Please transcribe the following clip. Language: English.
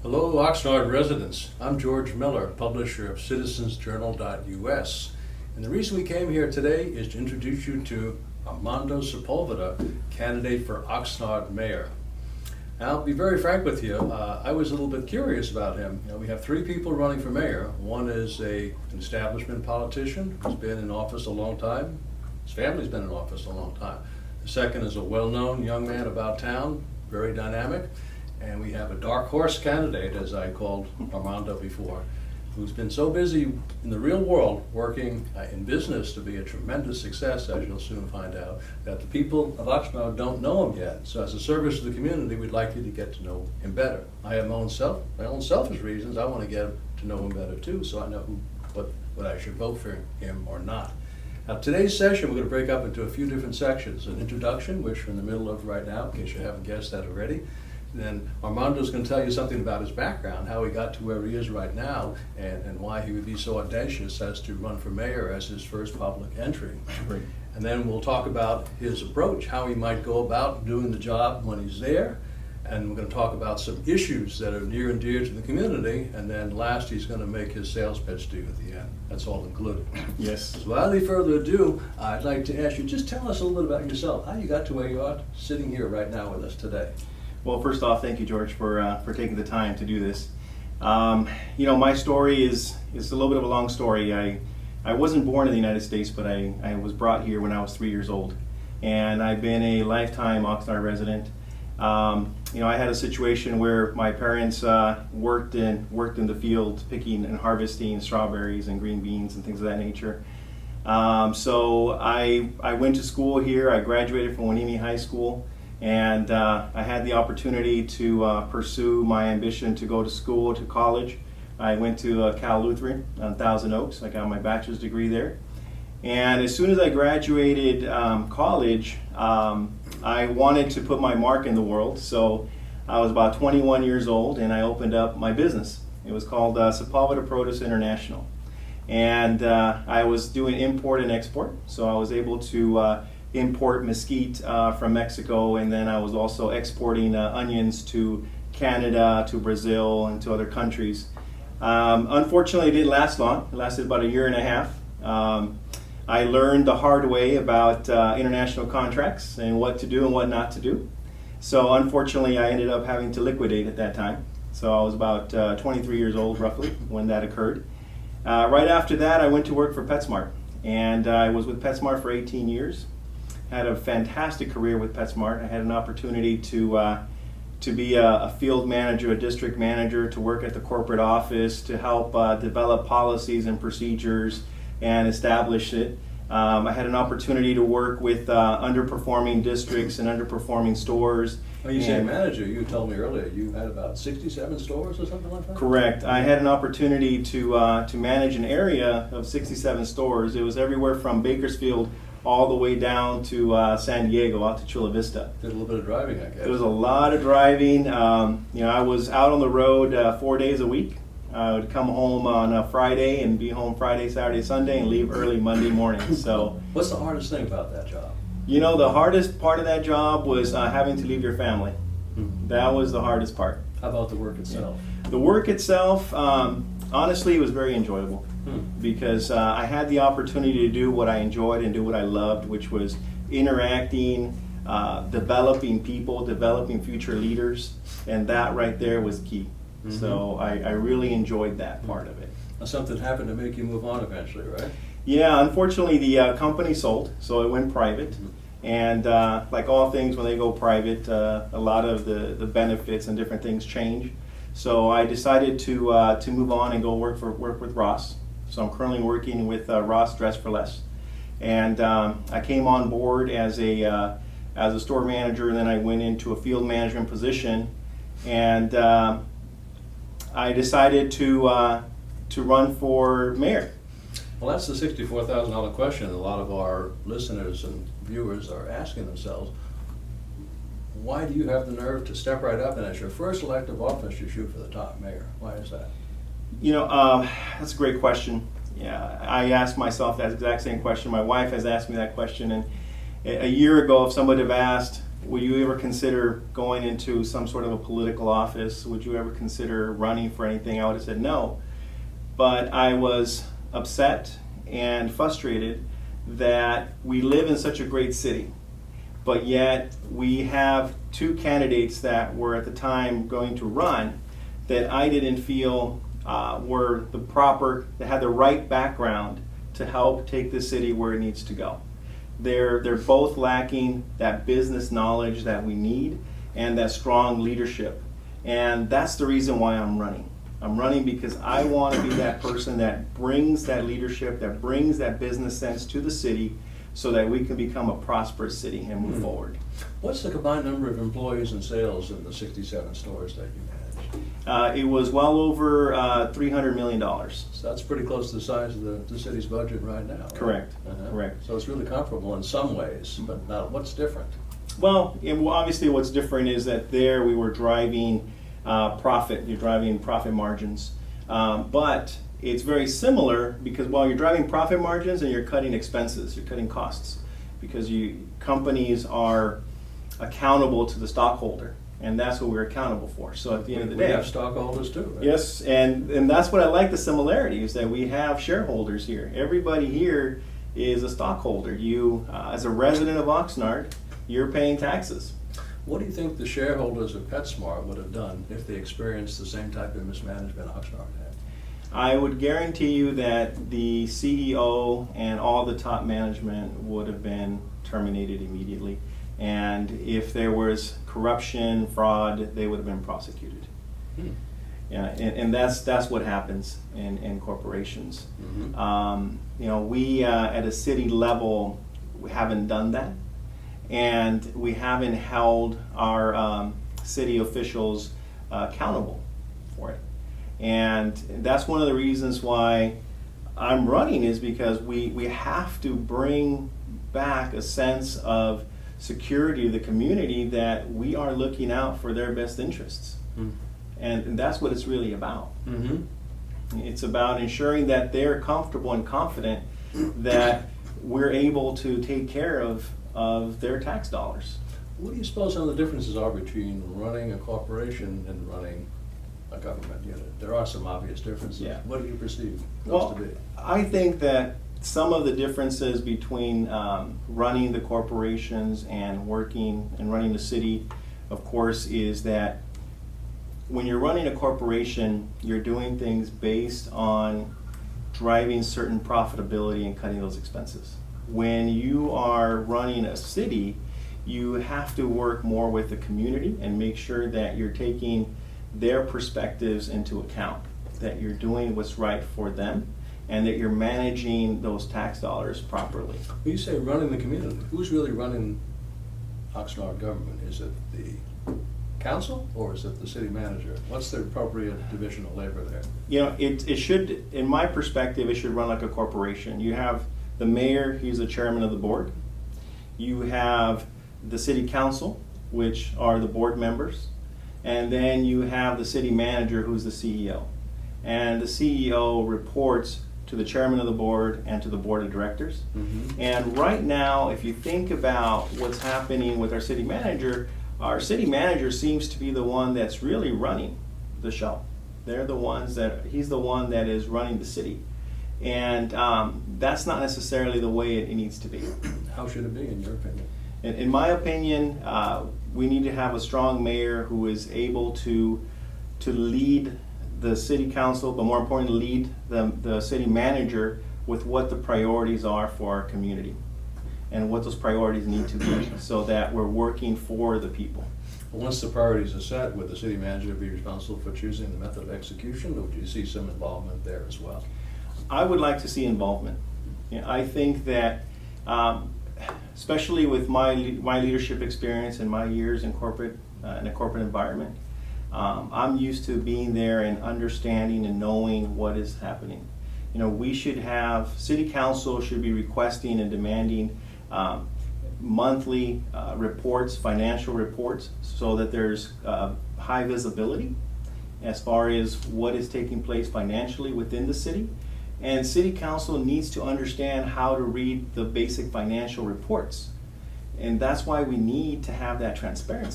Hello, Oxnard residents. I'm George Miller, publisher of CitizensJournal.us. And the reason we came here today is to introduce you to Armando Sepulveda, candidate for Oxnard mayor. Now, I'll be very frank with you, I was a little bit curious about him. We have three people running for mayor. One is an establishment politician who's been in office a long time. His family's been in office a long time. The second is a well-known young man about town, very dynamic. And we have a dark horse candidate, as I called Armando before, who's been so busy in the real world working in business to be a tremendous success, as you'll soon find out, that the people of Oxnard don't know him yet. So as a service to the community, we'd like you to get to know him better. I have my own selfish reasons. I want to get to know him better too, so I know what I should vote for him or not. Now, today's session, we're going to break up into a few different sections. An introduction, which we're in the middle of right now, in case you haven't guessed that already. Then Armando's going to tell you something about his background, how he got to where he is right now, and why he would be so audacious as to run for mayor as his first public entry. Great. And then we'll talk about his approach, how he might go about doing the job when he's there. And we're going to talk about some issues that are near and dear to the community. And then last, he's going to make his sales pitch to you at the end. That's all included. Yes. So without any further ado, I'd like to ask you, just tell us a little bit about yourself, how you got to where you are sitting here right now with us today. Well, first off, thank you, George, for taking the time to do this. My story is a little bit of a long story. I wasn't born in the United States, but I was brought here when I was 3 years old, and I've been a lifetime Oxnard resident. I had a situation where my parents worked in the field, picking and harvesting strawberries and green beans and things of that nature. So I went to school here. I graduated from Wenini High School. And I had the opportunity to pursue my ambition to go to school, to college. I went to Cal Lutheran on Thousand Oaks. I got my bachelor's degree there. And as soon as I graduated college, I wanted to put my mark in the world. So I was about 21 years old, and I opened up my business. It was called Sepulveda Produce International. And I was doing import and export. So I was able to import mesquite from Mexico, and then I was also exporting onions to Canada, to Brazil, and to other countries. Unfortunately, it didn't last long. It lasted about a year and a half. I learned the hard way about international contracts and what to do and what not to do. So unfortunately, I ended up having to liquidate at that time. So I was about 23 years old, roughly, when that occurred. Right after that, I went to work for PetSmart, and I was with PetSmart for 18 years. Had a fantastic career with PetSmart. I had an opportunity to be a field manager, a district manager, to work at the corporate office, to help develop policies and procedures and establish it. I had an opportunity to work with underperforming districts and underperforming stores. When you say manager, you told me earlier you had about 67 stores or something like that? Correct. I had an opportunity to manage an area of 67 stores. It was everywhere from Bakersfield all the way down to San Diego, out to Chula Vista. Did a little bit of driving, I guess. There was a lot of driving. I was out on the road 4 days a week. I would come home on a Friday and be home Friday, Saturday, Sunday, and leave early Monday morning. So, what's the hardest thing about that job? The hardest part of that job was having to leave your family. Mm-hmm. That was the hardest part. How about the work itself? The work itself, honestly, it was very enjoyable. Because I had the opportunity to do what I enjoyed and do what I loved, which was interacting, developing people, developing future leaders, and that right there was key. Mm-hmm. So I really enjoyed that part of it. Now, something happened to make you move on eventually, right? Yeah, unfortunately the company sold, so it went private. Mm-hmm. And like all things, when they go private, a lot of the benefits and different things change. So I decided to move on and go work with Ross. So I'm currently working with Ross Dress for Less, and I came on board as a store manager, and then I went into a field management position, and I decided to run for mayor. Well, that's the $64,000 question a lot of our listeners and viewers are asking themselves. Why do you have the nerve to step right up and as your first elective office you shoot for the top, mayor? Why is that? That's a great question. Yeah, I asked myself that exact same question. My wife has asked me that question, and a year ago, if somebody had asked, would you ever consider going into some sort of a political office? Would you ever consider running for anything? I would have said no. But I was upset and frustrated that we live in such a great city, but yet we have two candidates that were at the time going to run that I didn't feel were the proper, that had the right background to help take the city where it needs to go. They're both lacking that business knowledge that we need and that strong leadership. And that's the reason why I'm running. I'm running because I want to be that person that brings that leadership, that brings that business sense to the city so that we can become a prosperous city and move forward. What's the combined number of employees and sales in the 67 stores that you manage? It was well over $300 million. So that's pretty close to the size of the city's budget right now. Right? Correct. Uh-huh. Correct. So it's really comparable in some ways, but now what's different? Well, obviously what's different is that there we were driving profit. You're driving profit margins. But it's very similar because while you're driving profit margins and you're cutting expenses, you're cutting costs because companies are accountable to the stockholder. And that's what we're accountable for. So at the end of the day, we have stockholders too, right? Yes, and that's what I like the similarity is that we have shareholders here. Everybody here is a stockholder. You, as a resident of Oxnard, you're paying taxes. What do you think the shareholders of PetSmart would have done if they experienced the same type of mismanagement Oxnard had? I would guarantee you that the CEO and all the top management would have been terminated immediately. And if there was corruption, fraud, they would have been prosecuted. Yeah, and that's what happens in corporations. We at a city level, we haven't done that, and we haven't held our city officials accountable for it. And that's one of the reasons why I'm running is because we have to bring back a sense of security of the community that we are looking out for their best interests. And that's what it's really about. It's about ensuring that they're comfortable and confident that we're able to take care of their tax dollars. What do you suppose some of the differences are between running a corporation and running a government unit? There are some obvious differences. Yeah. What do you perceive those to be? I think that some of the differences between running the corporations and working and running the city, of course, is that when you're running a corporation, you're doing things based on driving certain profitability and cutting those expenses. When you are running a city, you have to work more with the community and make sure that you're taking their perspectives into account, that you're doing what's right for them, and that you're managing those tax dollars properly. When you say running the community, who's really running Oxnard government? Is it the council or is it the city manager? What's the appropriate division of labor there? It should, in my perspective, it should run like a corporation. You have the mayor, he's the chairman of the board. You have the city council, which are the board members. And then you have the city manager, who's the CEO. And the CEO reports to the chairman of the board and to the board of directors. And right now, if you think about what's happening with our city manager seems to be the one that's really running the show. He's the one that is running the city. And that's not necessarily the way it needs to be. How should it be, in your opinion? In my opinion, we need to have a strong mayor who is able to lead the city council, but more importantly, lead the city manager with what the priorities are for our community and what those priorities need to be so that we're working for the people. Once the priorities are set, would the city manager be responsible for choosing the method of execution, or would you see some involvement there as well? I would like to see involvement. I think that, especially with my leadership experience and my years in a corporate environment, I'm used to being there and understanding and knowing what is happening. We should have, city council should be requesting and demanding monthly reports, financial reports, so that there's high visibility as far as what is taking place financially within the city. And city council needs to understand how to read the basic financial reports. And that's why we need to have that transparency.